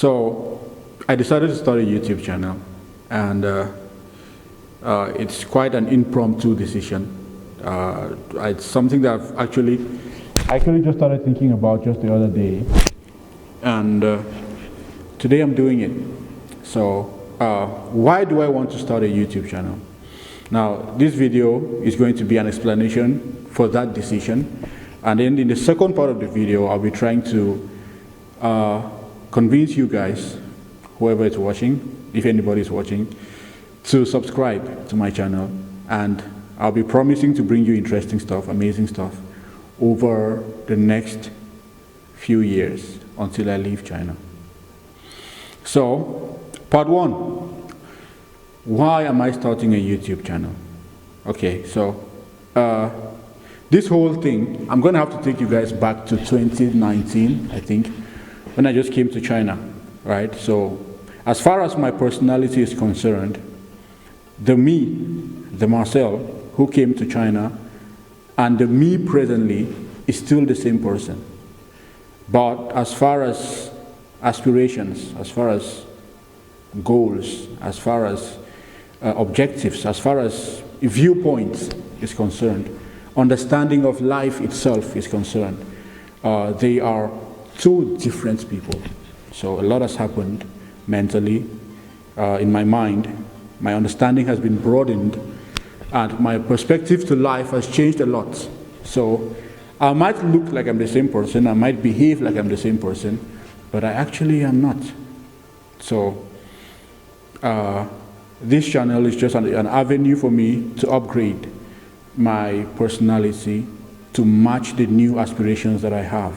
So I decided to start a YouTube channel, and it's quite an impromptu decision. It's something that I actually just started thinking about just the other day, and today I'm doing it. So why do I want to start a YouTube channel? Now, this video is going to be an explanation for that decision, and then in the second part of the video, I'll be trying to convince you guys, whoever is watching, if anybody is watching, to subscribe to my channel, and I'll be promising to bring you interesting stuff, amazing stuff, over the next few years until I leave China. So, part one, why am I starting a YouTube channel? Okay, so this whole thing, I'm going to have to take you guys back to 2019, I think, when I just came to China, right? So, as far as my personality is concerned, the me, the Marcel, who came to China, and the me presently is still the same person. But as far as aspirations, as far as goals, as far as objectives, as far as viewpoints is concerned, understanding of life itself is concerned, they are two different people. So a lot has happened mentally, in my mind. My understanding has been broadened, and my perspective to life has changed a lot. So I might look like I'm the same person, I might behave like I'm the same person, but I actually am not. So this channel is just an avenue for me to upgrade my personality to match the new aspirations that I have.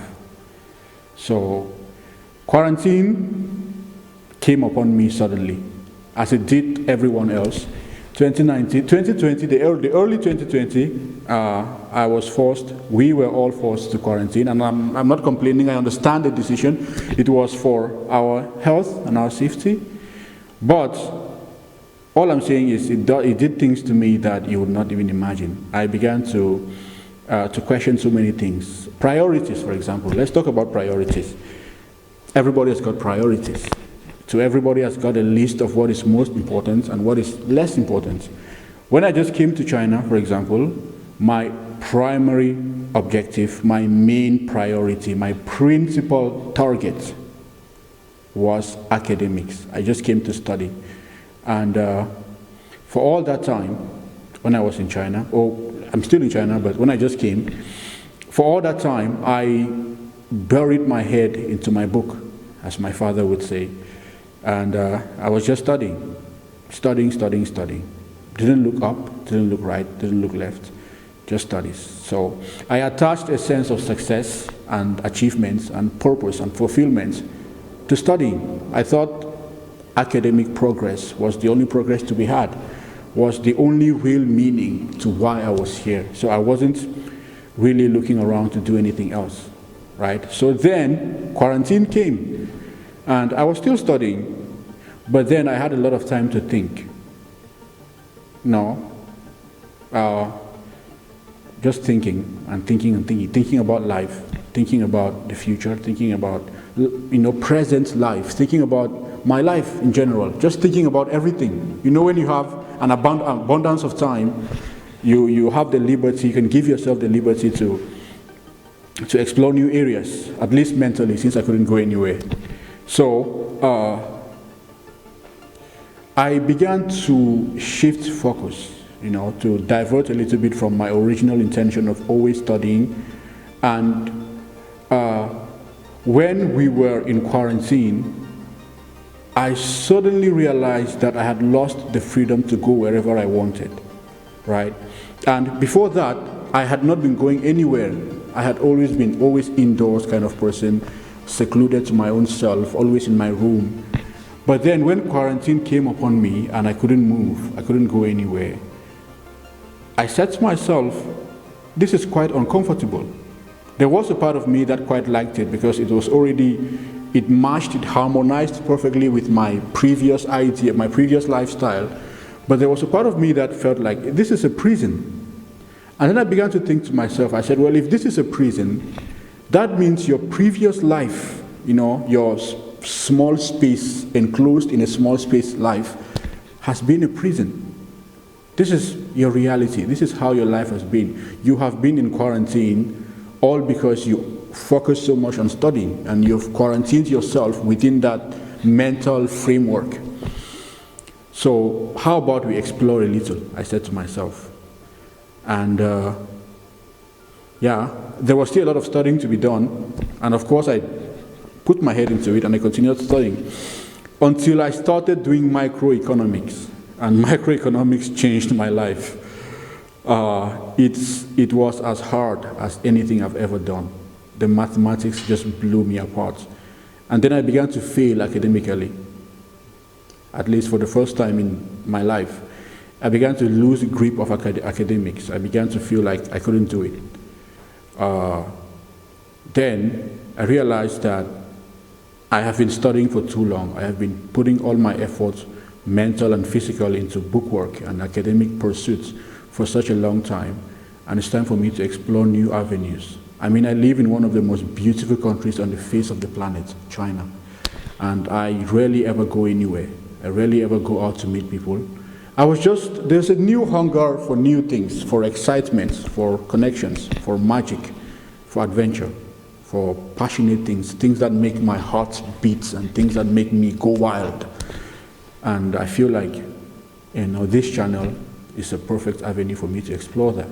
So quarantine came upon me suddenly, as it did everyone else. 2020, the early 2020, I was forced, we were all forced to quarantine, and I'm not complaining, I understand the decision. It was for our health and our safety, but all I'm saying is it did things to me that you would not even imagine. I began to question so many things. Priorities, for example. Let's talk about priorities. Everybody has got priorities. So everybody has got a list of what is most important and what is less important. When I just came to China, for example, my primary objective, my main priority, my principal target was academics. I just came to study. And for all that time, when I was in China, or I'm still in China, but when I just came, for all that time, I buried my head into my book, as my father would say. And I was just studying. Didn't look up, didn't look right, didn't look left, just studies. So I attached a sense of success and achievements and purpose and fulfillment to studying. I thought academic progress was the only progress to be had, was the only real meaning to why I was here. So I wasn't really looking around to do anything else, right? So then quarantine came, and I was still studying, but then I had a lot of time to think. Just thinking about life, thinking about the future, thinking about present life, thinking about my life in general, just thinking about everything. When you have an abundance of time, you have the liberty, you can give yourself the liberty to explore new areas, at least mentally, since I couldn't go anywhere. So I began to shift focus, to divert a little bit from my original intention of always studying. And when we were in quarantine, I suddenly realized that I had lost the freedom to go wherever I wanted, right? And before that, I had not been going anywhere. I had always been indoors kind of person, secluded to my own self, always in my room. But then when quarantine came upon me and I couldn't move, I couldn't go anywhere, I said to myself, this is quite uncomfortable. There was a part of me that quite liked it because it harmonized perfectly with my previous idea, my previous lifestyle. But there was a part of me that felt like this is a prison. And then I began to think to myself, I said, well, if this is a prison, that means your previous life, your small space, enclosed in a small space life, has been a prison. This is your reality. This is how your life has been. You have been in quarantine all because you focus so much on studying, and you've quarantined yourself within that mental framework. So how about we explore a little, I said to myself. And yeah, there was still a lot of studying to be done. And of course, I put my head into it and I continued studying until I started doing microeconomics. And microeconomics changed my life. It was as hard as anything I've ever done. The mathematics just blew me apart. And then I began to fail academically, at least for the first time in my life. I began to lose grip of academics. I began to feel like I couldn't do it. Then I realized that I have been studying for too long. I have been putting all my efforts, mental and physical, into bookwork and academic pursuits for such a long time. And it's time for me to explore new avenues. I mean, I live in one of the most beautiful countries on the face of the planet, China. And I rarely ever go anywhere. I rarely ever go out to meet people. There's a new hunger for new things, for excitement, for connections, for magic, for adventure, for passionate things, things that make my heart beat and things that make me go wild. And I feel like, this channel is a perfect avenue for me to explore that.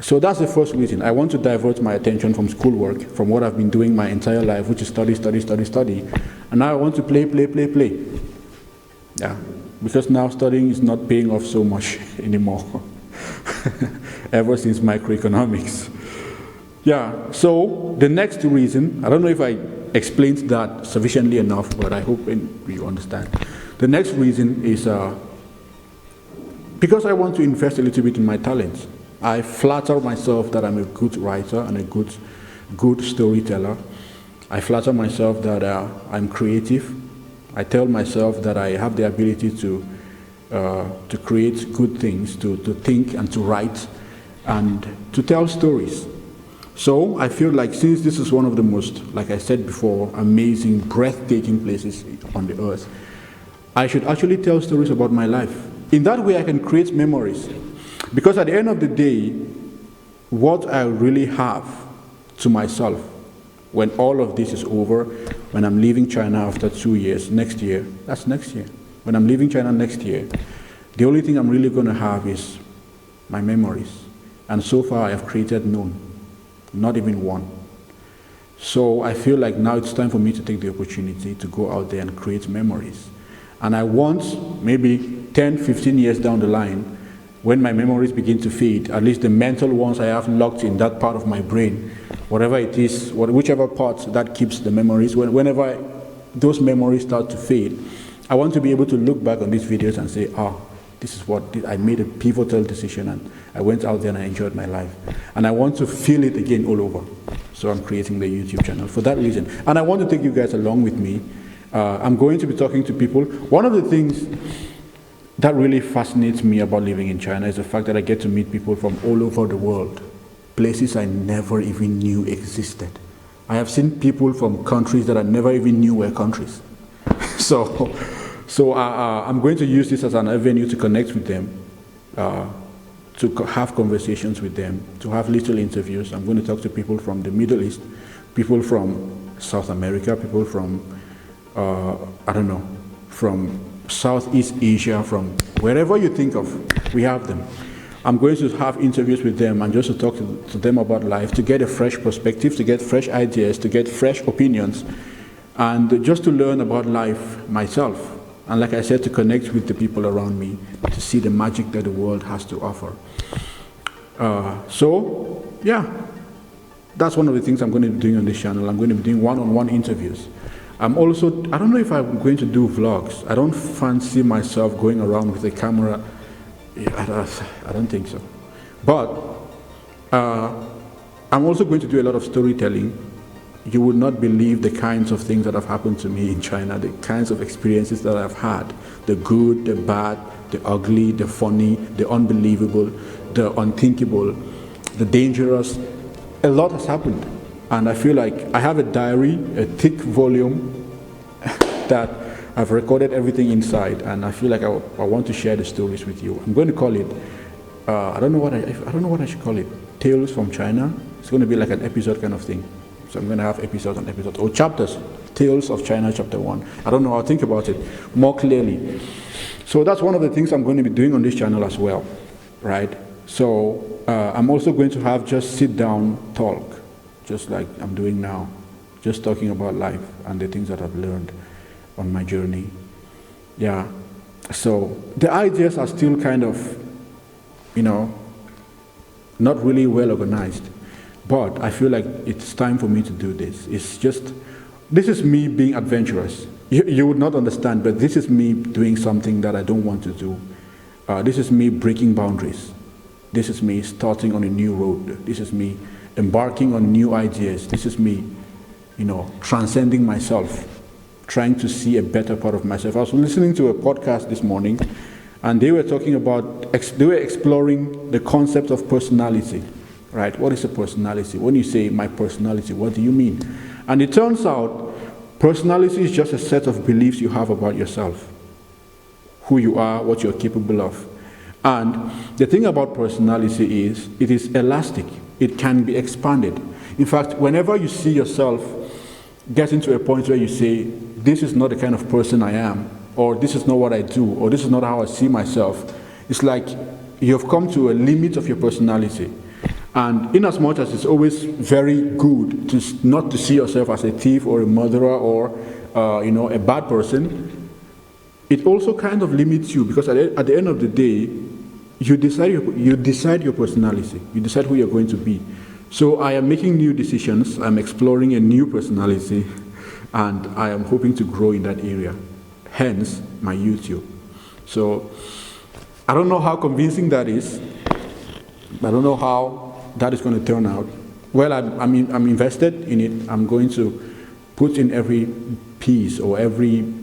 So that's the first reason. I want to divert my attention from schoolwork, from what I've been doing my entire life, which is study, study, study, study. And now I want to play, play, play, play. Yeah, because now studying is not paying off so much anymore, ever since microeconomics. Yeah, so the next reason, I don't know if I explained that sufficiently enough, but I hope you understand. The next reason is because I want to invest a little bit in my talents. I flatter myself that I'm a good writer and a good storyteller. I flatter myself that I'm creative. I tell myself that I have the ability to create good things, to think and to write and to tell stories. So I feel like since this is one of the most, like I said before, amazing, breathtaking places on the earth, I should actually tell stories about my life. In that way I can create memories. Because at the end of the day, what I really have to myself when all of this is over, when I'm leaving China after 2 years, next year, that's next year. When I'm leaving China next year, the only thing I'm really going to have is my memories. And so far I have created none, not even one. So I feel like now it's time for me to take the opportunity to go out there and create memories. And I want, maybe 10, 15 years down the line, when my memories begin to fade, at least the mental ones I have locked in that part of my brain, whatever it is, whichever part that keeps the memories, whenever those memories start to fade, I want to be able to look back on these videos and say, this is what I made a pivotal decision and I went out there and I enjoyed my life. And I want to feel it again all over. So I'm creating the YouTube channel for that reason. And I want to take you guys along with me. I'm going to be talking to people. One of the things that really fascinates me about living in China is the fact that I get to meet people from all over the world, places I never even knew existed. I have seen people from countries that I never even knew were countries. So I'm going to use this as an avenue to connect with them, to have conversations with them, to have little interviews. I'm going to talk to people from the Middle East, people from South America, people from, from Southeast Asia, from wherever you think of, we have them. I'm going to have interviews with them and just to talk to them about life, to get a fresh perspective, to get fresh ideas, to get fresh opinions, and just to learn about life myself. And like I said, to connect with the people around me, to see the magic that the world has to offer. So, yeah, that's one of the things I'm going to be doing on this channel. I'm going to be doing one-on-one interviews. I'm also, I don't know if I'm going to do vlogs. I don't fancy myself going around with a camera. I don't think so. But I'm also going to do a lot of storytelling. You would not believe the kinds of things that have happened to me in China, the kinds of experiences that I've had, the good, the bad, the ugly, the funny, the unbelievable, the unthinkable, the dangerous. A lot has happened. And I feel like I have a diary, a thick volume that I've recorded everything inside, and I feel like I want to share the stories with you. I'm going to call it, I don't know what I should call it, Tales from China. It's going to be like an episode kind of thing. So I'm going to have episodes on episodes, or chapters, Tales of China Chapter 1. I don't know, I'll think about it more clearly. So that's one of the things I'm going to be doing on this channel as well, right? So I'm also going to have just sit down talk, just like I'm doing now, just talking about life and the things that I've learned on my journey. Yeah, so the ideas are still kind of, not really well organized, but I feel like it's time for me to do this. This is me being adventurous. You would not understand, but this is me doing something that I don't want to do. This is me breaking boundaries. This is me starting on a new road. This is me embarking on new ideas. This is me, transcending myself, trying to see a better part of myself. I was listening to a podcast this morning, and they were talking about, they were exploring the concept of personality, right? What is a personality? When you say my personality, what do you mean? And it turns out personality is just a set of beliefs you have about yourself, who you are, what you're capable of. And the thing about personality is it is elastic. It can be expanded. In fact, whenever you see yourself getting to a point where you say, this is not the kind of person I am, or this is not what I do, or this is not how I see myself, it's like you have come to a limit of your personality. And in as much as it's always very good to not to see yourself as a thief or a murderer or a bad person, it also kind of limits you, because at the end of the day, you decide your personality. You decide who you're going to be. So I am making new decisions. I'm exploring a new personality, and I am hoping to grow in that area. Hence my YouTube. So I don't know how convincing that is. I don't know how that is going to turn out. Well, I'm invested in it. I'm going to put in every piece or every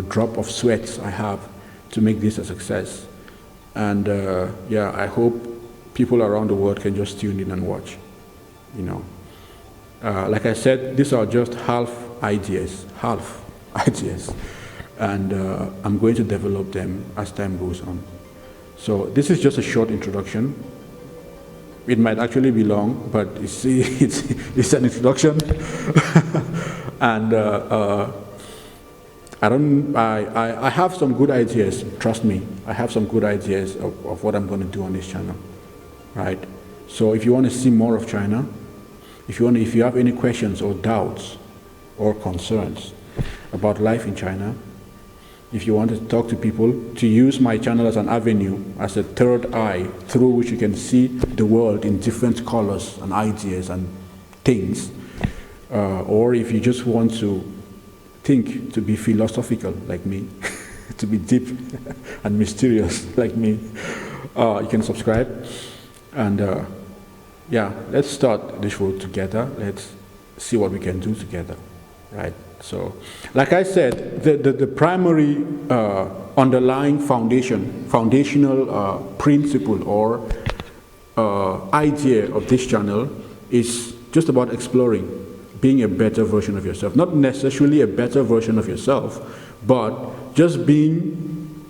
drop of sweat I have to make this a success. And I hope people around the world can just tune in and watch. Like I said, these are just half ideas, and I'm going to develop them as time goes on. So this is just a short introduction. It might actually be long, but it's an introduction. And I have some good ideas, trust me. I have some good ideas of what I'm going to do on this channel, right? So if you want to see more of China, if you have any questions or doubts or concerns about life in China, if you want to talk to people, to use my channel as an avenue, as a third eye through which you can see the world in different colors and ideas and things, or if you just want to think, to be philosophical like me, to be deep and mysterious like me, you can subscribe. And let's start this road together. Let's see what we can do together, right? So, like I said, the primary underlying foundational principle or idea of this channel is just about exploring, being a better version of yourself. Not necessarily a better version of yourself, but just being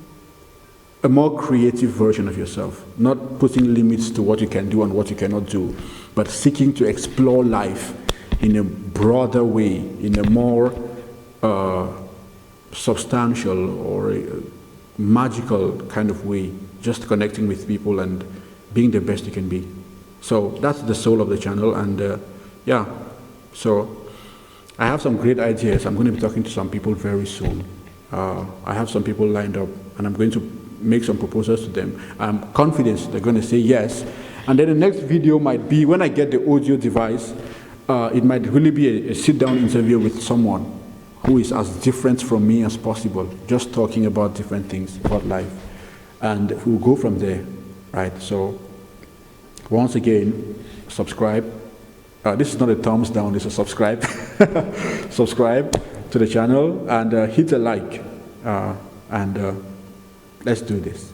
a more creative version of yourself. Not putting limits to what you can do and what you cannot do, but seeking to explore life in a broader way, in a more substantial or magical kind of way, just connecting with people and being the best you can be. So that's the soul of the channel. And so I have some great ideas. I'm going to be talking to some people very soon. I have some people lined up, and I'm going to make some proposals to them. I'm confident they're going to say yes. And then the next video might be, when I get the audio device, it might really be a sit-down interview with someone who is as different from me as possible, just talking about different things about life. And we'll go from there, right? So once again, subscribe. This is not a thumbs down, it's a subscribe. Subscribe to the channel and hit a like. Let's do this.